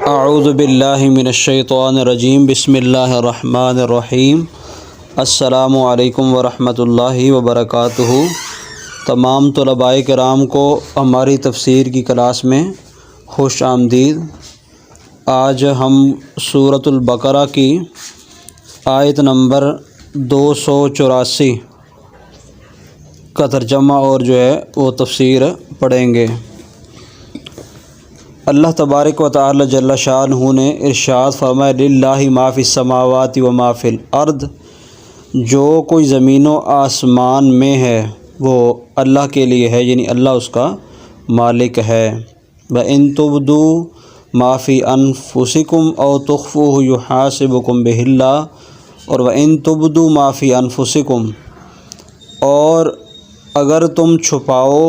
اعوذ باللہ من الشیطان الرجیم بسم اللہ الرحمن الرحیم السلام علیکم ورحمۃ اللہ وبرکاتہ۔ تمام طلباء کرام کو ہماری تفسیر کی کلاس میں خوش آمدید۔ آج ہم سورۃ البقرہ کی آیت نمبر 284 کا ترجمہ اور وہ تفسیر پڑھیں گے۔ اللہ تبارک و تعالی جل شانہ نے ارشاد فرمایا للہ ما فی السماوات و ما فی الارض، جو کوئی زمین و آسمان میں ہے وہ اللہ کے لیے ہے، یعنی اللہ اس کا مالک ہے۔ وَإِن تُبْدُوا مَا فِي أَنفُسِكُمْ أَوْ تُخْفُوهُ يُحَاسِبْكُم بِهِ اللَّهُ، اور وَإِن تُبْدُوا مَا فِي أَنفُسِكُمْ، اور اگر تم چھپاؤ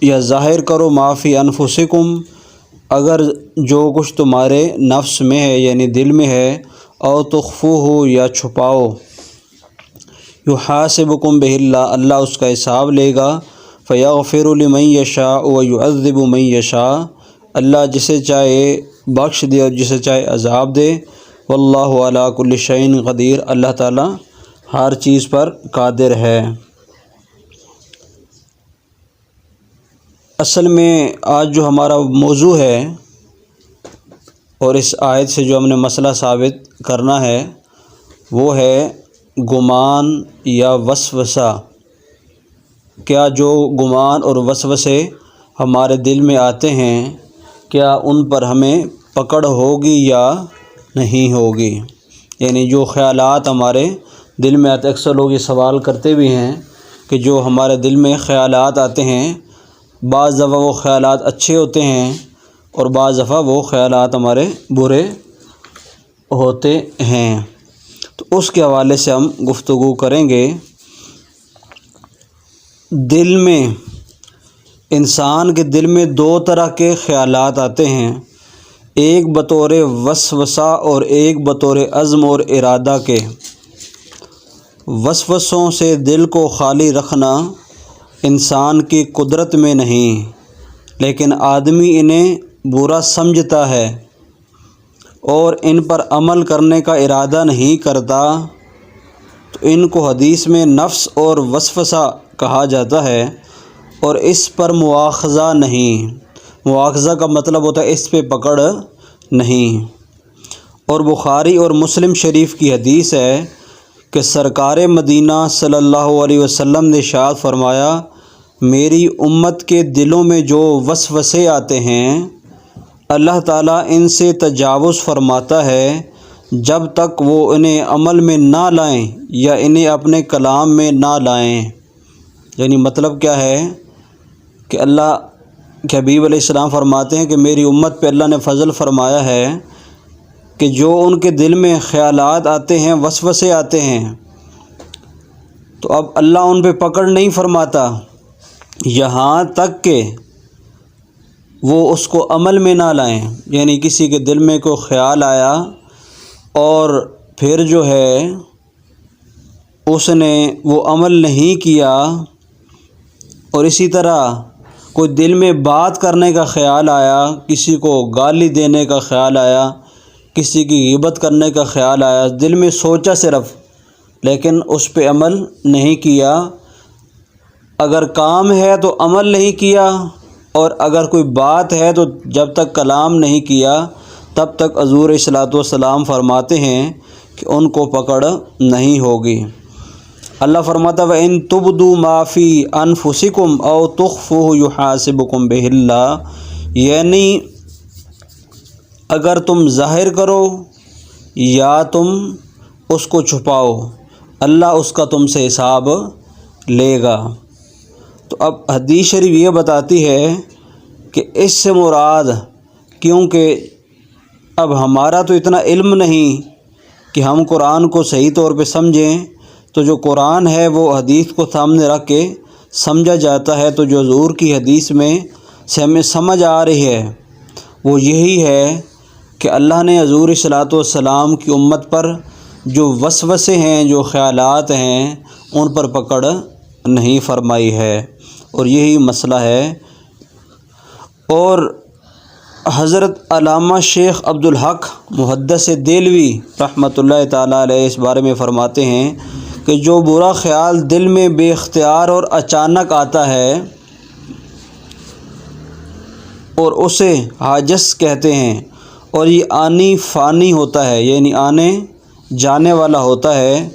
یا ظاہر کرو ما فی انفسکم، اگر جو کچھ تمہارے نفس میں ہے یعنی دل میں ہے، او تخفوہ یا چھپاؤ، یحاسبکم بہ اللہ، اللہ اس کا حساب لے گا، فیغفر لمن یشاء ویعذب من یشاء، اللہ جسے چاہے بخش دے اور جسے چاہے عذاب دے، واللہ علی کل شیء قدیر، اللہ تعالی ہر چیز پر قادر ہے۔ اصل میں آج جو ہمارا موضوع ہے اور اس آیت سے جو ہم نے مسئلہ ثابت کرنا ہے وہ ہے گمان یا وسوسہ۔ کیا جو گمان اور وسوسے ہمارے دل میں آتے ہیں کیا ان پر ہمیں پکڑ ہوگی یا نہیں ہوگی؟ یعنی جو خیالات ہمارے دل میں آتے، اکثر لوگ یہ سوال کرتے بھی ہیں کہ جو ہمارے دل میں خیالات آتے ہیں، بعض دفعہ وہ خیالات اچھے ہوتے ہیں اور بعض دفعہ وہ خیالات ہمارے برے ہوتے ہیں، تو اس کے حوالے سے ہم گفتگو کریں گے۔ دل میں، انسان کے دل میں دو طرح کے خیالات آتے ہیں، ایک بطور وسوسہ اور ایک بطور عزم اور ارادہ کے۔ وسوسوں سے دل کو خالی رکھنا انسان کی قدرت میں نہیں، لیکن آدمی انہیں برا سمجھتا ہے اور ان پر عمل کرنے کا ارادہ نہیں کرتا، تو ان کو حدیث میں نفس اور وسوسہ کہا جاتا ہے، اور اس پر مواخذہ نہیں۔ مواخذہ کا مطلب ہوتا ہے اس پہ پکڑ نہیں۔ اور بخاری اور مسلم شریف کی حدیث ہے کہ سرکار مدینہ صلی اللہ علیہ وسلم نے ارشاد فرمایا، میری امت کے دلوں میں جو وسوسے آتے ہیں اللہ تعالیٰ ان سے تجاوز فرماتا ہے جب تک وہ انہیں عمل میں نہ لائیں یا انہیں اپنے کلام میں نہ لائیں۔ یعنی مطلب کیا ہے کہ اللہ کے حبیب علیہ السلام فرماتے ہیں کہ میری امت پہ اللہ نے فضل فرمایا ہے کہ جو ان کے دل میں خیالات آتے ہیں، وسوسے آتے ہیں، تو اب اللہ ان پہ پکڑ نہیں فرماتا یہاں تک کہ وہ اس کو عمل میں نہ لائیں۔ یعنی کسی کے دل میں کوئی خیال آیا اور پھر اس نے وہ عمل نہیں کیا، اور اسی طرح کوئی دل میں بات کرنے کا خیال آیا، کسی کو گالی دینے کا خیال آیا، کسی کی غیبت کرنے کا خیال آیا، دل میں سوچا صرف لیکن اس پہ عمل نہیں کیا۔ اگر کام ہے تو عمل نہیں کیا، اور اگر کوئی بات ہے تو جب تک کلام نہیں کیا تب تک حضور علیہ الصلوۃ والسلام فرماتے ہیں کہ ان کو پکڑ نہیں ہوگی۔ اللہ فرماتا ہے وَإِن تُبْدُوا مَا فِي أَنفُسِكُمْ أَوْ تُخْفُوهُ يُحَاسِبْكُم بِهِ اللَّهُ، یعنی اگر تم ظاہر کرو یا تم اس کو چھپاؤ، اللہ اس کا تم سے حساب لے گا۔ تو اب حدیث شریف یہ بتاتی ہے کہ اس سے مراد، کیونکہ اب ہمارا تو اتنا علم نہیں کہ ہم قرآن کو صحیح طور پہ سمجھیں، تو جو قرآن ہے وہ حدیث کو سامنے رکھ کے سمجھا جاتا ہے، تو جو حضور کی حدیث میں سے ہمیں سمجھ آ رہی ہے وہ یہی ہے کہ اللہ نے حضور صلی اللہ علیہ وسلم کی امت پر جو وسوسے ہیں، جو خیالات ہیں، ان پر پکڑ نہیں فرمائی ہے، اور یہی مسئلہ ہے۔ اور حضرت علامہ شیخ عبدالحق محدث دہلوی رحمۃ اللہ تعالیٰ علیہ اس بارے میں فرماتے ہیں کہ جو برا خیال دل میں بے اختیار اور اچانک آتا ہے اور اسے حاجس کہتے ہیں، اور یہ آنی فانی ہوتا ہے، یعنی آنے جانے والا ہوتا ہے،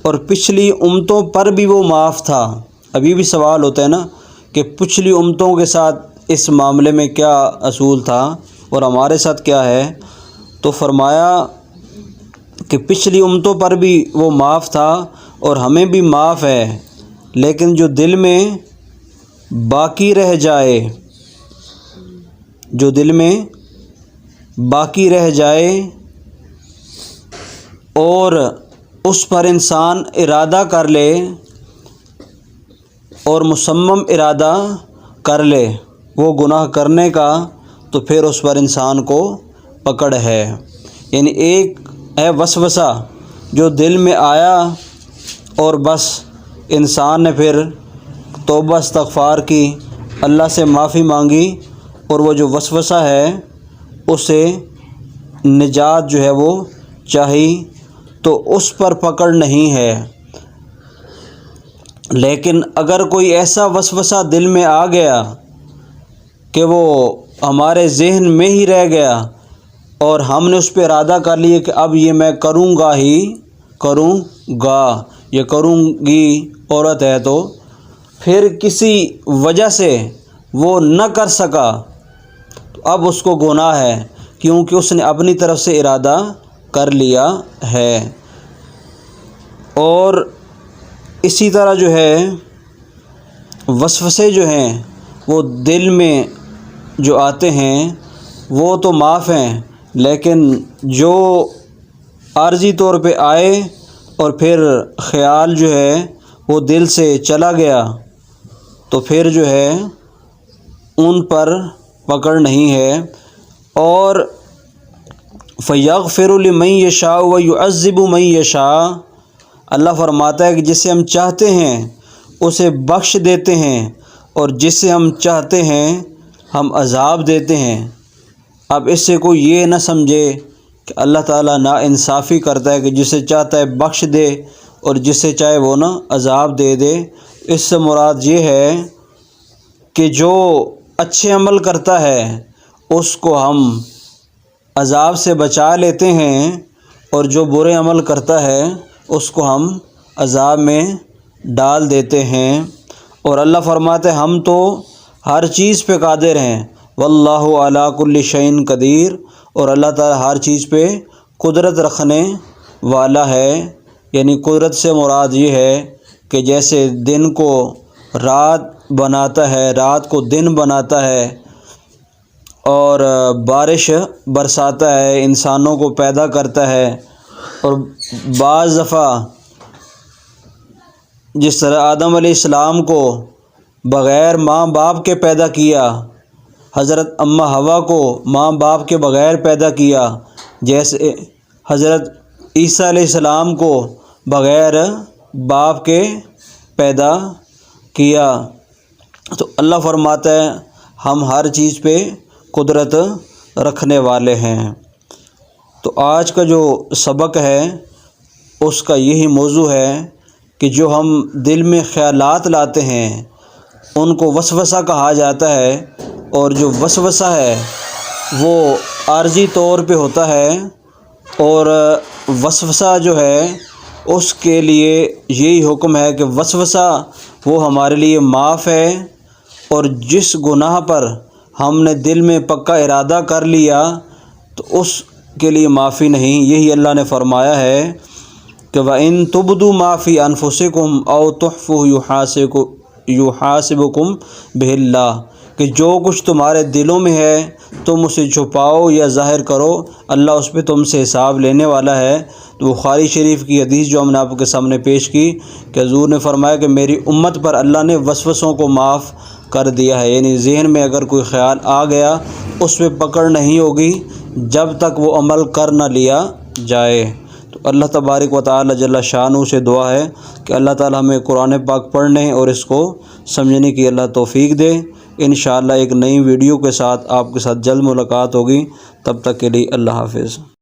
اور پچھلی امتوں پر بھی وہ معاف تھا۔ ابھی بھی سوال ہوتا ہے نا کہ پچھلی امتوں کے ساتھ اس معاملے میں کیا اصول تھا اور ہمارے ساتھ کیا ہے، تو فرمایا کہ پچھلی امتوں پر بھی وہ معاف تھا اور ہمیں بھی معاف ہے، لیکن جو دل میں باقی رہ جائے، جو دل میں باقی رہ جائے اور اس پر انسان ارادہ کر لے اور مصمم ارادہ کر لے وہ گناہ کرنے کا، تو پھر اس پر انسان کو پکڑ ہے۔ یعنی ایک ہے وسوسہ جو دل میں آیا اور بس انسان نے پھر توبہ استغفار کی، اللہ سے معافی مانگی، اور وہ جو وسوسہ ہے اسے نجات جو ہے وہ چاہی، تو اس پر پکڑ نہیں ہے۔ لیکن اگر کوئی ایسا وسوسہ دل میں آ گیا کہ وہ ہمارے ذہن میں ہی رہ گیا اور ہم نے اس پہ ارادہ کر لیا کہ اب یہ میں کروں گا ہی کروں گا، یہ کروں گی، عورت ہے تو پھر کسی وجہ سے وہ نہ کر سکا، تو اب اس کو گناہ ہے، کیونکہ اس نے اپنی طرف سے ارادہ کر لیا ہے۔ اور اسی طرح جو ہے وسوسے جو ہیں وہ دل میں جو آتے ہیں وہ تو معاف ہیں، لیکن جو عارضی طور پہ آئے اور پھر خیال جو ہے وہ دل سے چلا گیا، تو پھر جو ہے ان پر پکڑ نہیں ہے۔ اور فَيَغْفِرُ لِمَن يَشَاءُ وَيُعَذِّبُ مَن يَشَاءُ، اللہ فرماتا ہے کہ جسے ہم چاہتے ہیں اسے بخش دیتے ہیں، اور جسے ہم چاہتے ہیں ہم عذاب دیتے ہیں۔ اب اس سے کوئی یہ نہ سمجھے کہ اللہ تعالیٰ ناانصافی کرتا ہے کہ جسے چاہتا ہے بخش دے اور جسے چاہے وہ نہ عذاب دے دے۔ اس سے مراد یہ ہے کہ جو اچھے عمل کرتا ہے اس کو ہم عذاب سے بچا لیتے ہیں، اور جو برے عمل کرتا ہے اس کو ہم عذاب میں ڈال دیتے ہیں۔ اور اللہ فرماتے ہیں ہم تو ہر چیز پہ قادر ہیں، واللہ علی کل شیء قدیر، اور اللہ تعالیٰ ہر چیز پہ قدرت رکھنے والا ہے۔ یعنی قدرت سے مراد یہ ہے کہ جیسے دن کو رات بناتا ہے، رات کو دن بناتا ہے، اور بارش برساتا ہے، انسانوں کو پیدا کرتا ہے، اور بعض دفعہ جس طرح آدم علیہ السلام کو بغیر ماں باپ کے پیدا کیا، حضرت اماں حوا کو ماں باپ کے بغیر پیدا کیا، جیسے حضرت عیسیٰ علیہ السلام کو بغیر باپ کے پیدا کیا، تو اللہ فرماتا ہے ہم ہر چیز پہ قدرت رکھنے والے ہیں۔ تو آج کا جو سبق ہے اس کا یہی موضوع ہے کہ جو ہم دل میں خیالات لاتے ہیں ان کو وسوسہ کہا جاتا ہے، اور جو وسوسہ ہے وہ عارضی طور پہ ہوتا ہے، اور وسوسہ جو ہے اس کے لیے یہی حکم ہے کہ وسوسہ وہ ہمارے لیے معاف ہے، اور جس گناہ پر ہم نے دل میں پکا ارادہ کر لیا تو اس کے لیے معافی نہیں۔ یہی اللہ نے فرمایا ہے کہ وَإِن تُبْدُوا مَا فِي أَنفُسِكُمْ أَوْ تُخْفُوهُ يُحَاسِبُكُم بِهِ اللَّهُ، کہ جو کچھ تمہارے دلوں میں ہے تم اسے چھپاؤ یا ظاہر کرو، اللہ اس پہ تم سے حساب لینے والا ہے۔ تو بخاری شریف کی حدیث جو ہم نے آپ کے سامنے پیش کی کہ حضور نے فرمایا کہ میری امت پر اللہ نے وسوسوں کو معاف کر دیا ہے، یعنی ذہن میں اگر کوئی خیال آ گیا اس پہ پکڑ نہیں ہوگی جب تک وہ عمل کر نہ لیا جائے۔ تو اللہ تبارک و تعالی جل شانہ سے دعا ہے کہ اللہ تعالی ہمیں قرآن پاک پڑھنے اور اس کو سمجھنے کی اللہ توفیق دے۔ انشاءاللہ ایک نئی ویڈیو کے ساتھ آپ کے ساتھ جلد ملاقات ہوگی۔ تب تک کے لیے اللہ حافظ۔